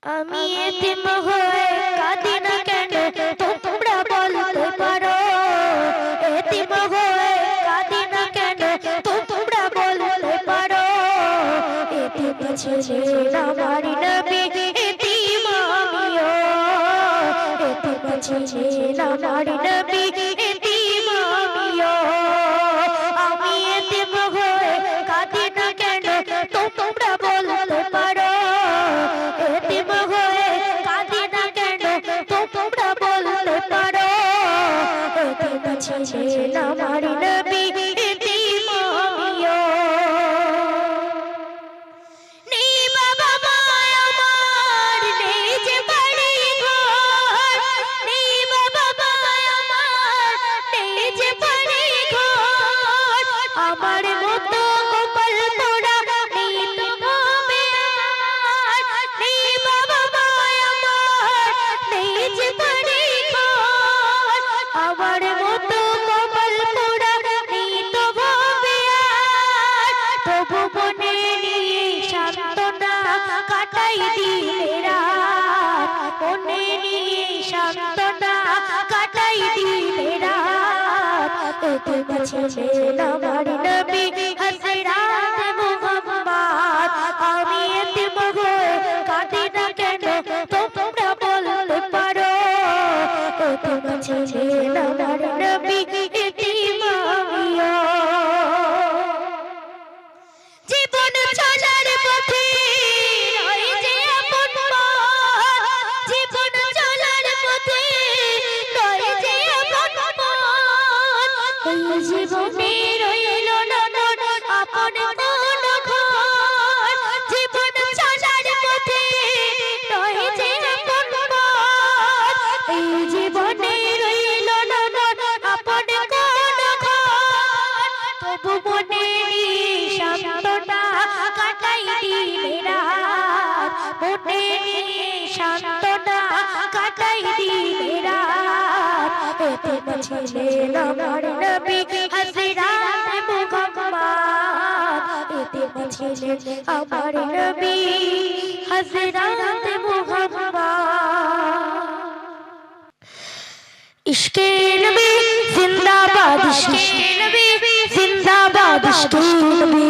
আমি এতিম হয়ে কাঁদি না কেন তোমরা বলতে পারো, এতিম হয়ে কাঁদি না কেন তোমরা বলতে পারো। এতিম ছিলেন আমার নবী, এতিম আমিও, এতিম ছিলেন আমার নবী, এতিম আমিও। আমি এতিম হয়ে কাঁদি না কেন তোমরা বলতে পারো, এতিম হয়ে কাঁদি না কেন তোমরা বলতে পারো। এতিম ছিলেন আমার নবী, এতিম আমিও। নেই বাবা মা আমার, নেই যে বাড়ি ঘর, নেই বাবা মা আমার, নেই যে বাড়ি ঘর। আমার মতো কপাল পোড়া নেই তো হবে আর, নেই বাবা মা আমার, নেই যে বাড়ি ঘর। আমার মতো কপাল পোড়া নেই তো হবে আর, তবু মনে নিয়ে সান্ত্বনা কাটাই দিলে রাত, মনে নিয়ে সান্ত্বনা কাটাই দিলে রাত। এতিম ছিলেন আমার নবী হযরত মুহাম্মদ। আমি এতিম হয়ে কাঁদি না কেন তোমরা বলতে পারো, এতিম ছিলেন আমার নবী, এতিম আমিও। জীবন চলার পথে রয়ে যে আপন পথ, জীবন চলার পথে রয়ে যে আপন পথ। এই জীবনে রইল না আপন কোন ঘর, জীবন চলার পথে রয়ে যে আপন পথ। এই জীবনে রইল না আপন কোন ঘর, তবু মনে নিয়ে সান্ত্বনা কাটাই দিলে রাত, মনে নিয়ে সান্ত্বনা কাটাই দিলে রাত। এতিম ছিলেন আমার নবী হযরত মুহাম্মদ, এতিম ছিলেন আমার নবী হযরত মুহাম্মদ। इश्क़े नबी जिंदाबाद, इश्क़े नबी जिंदाबाद, इश्क़े नबी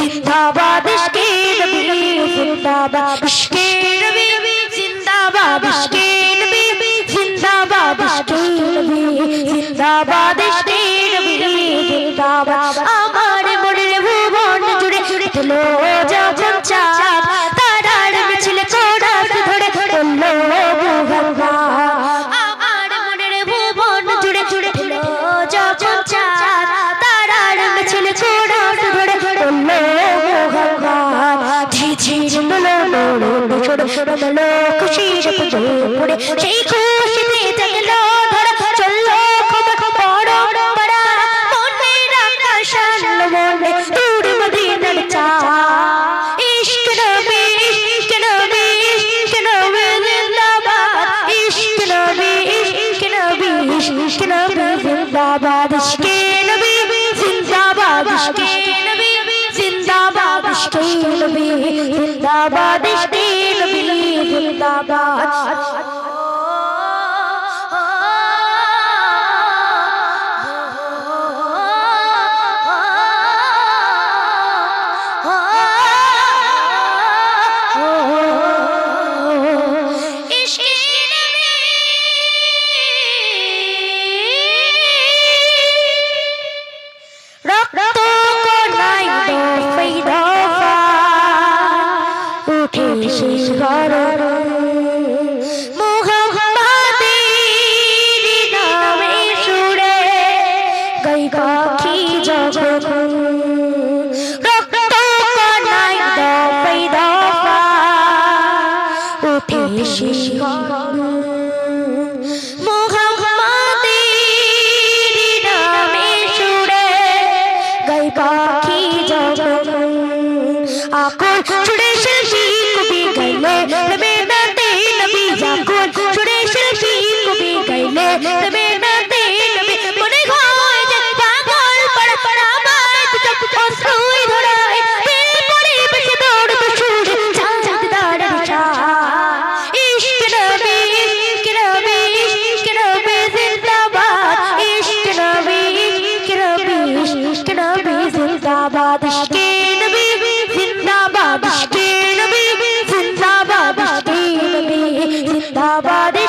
जिंदाबाद, इश्क़े नबी जिंदाबाद, इश्क़े नबी जिंदाबाद, इश्क़े नबी जिंदाबाद, इश्क़े नबी जिंदाबाद, इश्क़े नबी जिंदाबाद। আমার মনের ভুবন জুড়ে তুলো যখন চাঁদ, তারার মিছিল কোরাস ধরে বললো মুহাম্মদ। আমার মনের ভুবন জুড়ে তুলো যখন চাঁদ, তারার মিছিল কোরাস ধরে বললো মুহাম্মদ। ঝিঝির বলো বলো সরো সরো বলো খুশির পড়ে, সেই খুশিতে জাগলো ধরা চললো খবর বড় বড়া, মনের আকাশ আনলো মনে দূর মদিনার চাঁদ। ইশক নবী, ইশক নবী, ইশক নবী জিন্দাবাদ, ইশক নবী, ইশক নবী, ইশক নবী জিন্দাবাদ, ইশকে নবী জিন্দাবাদ, ইশকে নবী জিন্দাবাদ, ইশকে নবী জিন্দাবাদ, ইশকে নবী জিন্দাবাদ।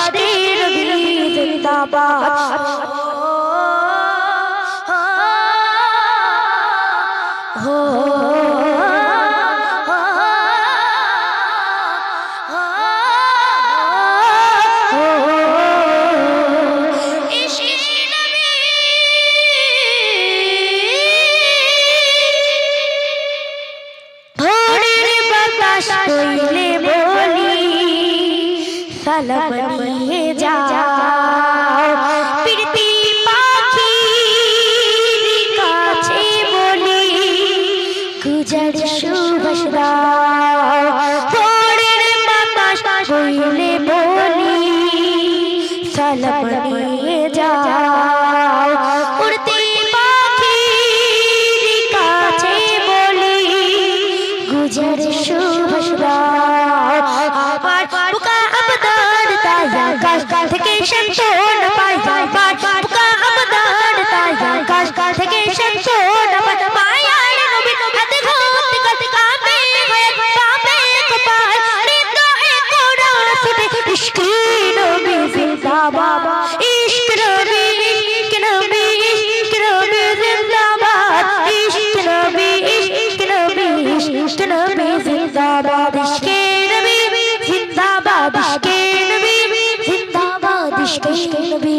इश्क़े नबी जिंदाबाद हो কইলে বলি সালাম নিয়ে যাও প্রীতি পাখির কাছে বলি গুজর সুবাস দাও ভোরের বাতাস কইলে বলি সালাম নিয়ে যাও উড়তি পাখির কাছে বলি গুজর সুবাস কাশ থেকে শমশোর পাই যায় বুকা আবদার তায়া কাশ থেকে শমশোর পাই আর নবী হাতে ঘুরতে করতে কাঁপে হয়ে পাপে কপাল হৃদয়ে কোরআন ছুটে ইশকে নবী জিন্দাবাদ ইশকে নবী ইশকে নবী ইশকে নবী জিন্দাবাদ ইশকে নবী ইশকে নবী ইশকে নবী জিন্দাবাদ ইশকে নবী জিন্দাবাদ ইশকে इश्क़े नबी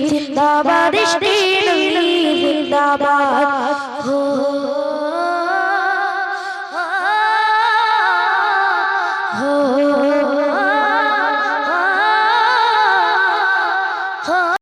जिंदाबाद इश्क़े नबी जिंदाबाद हो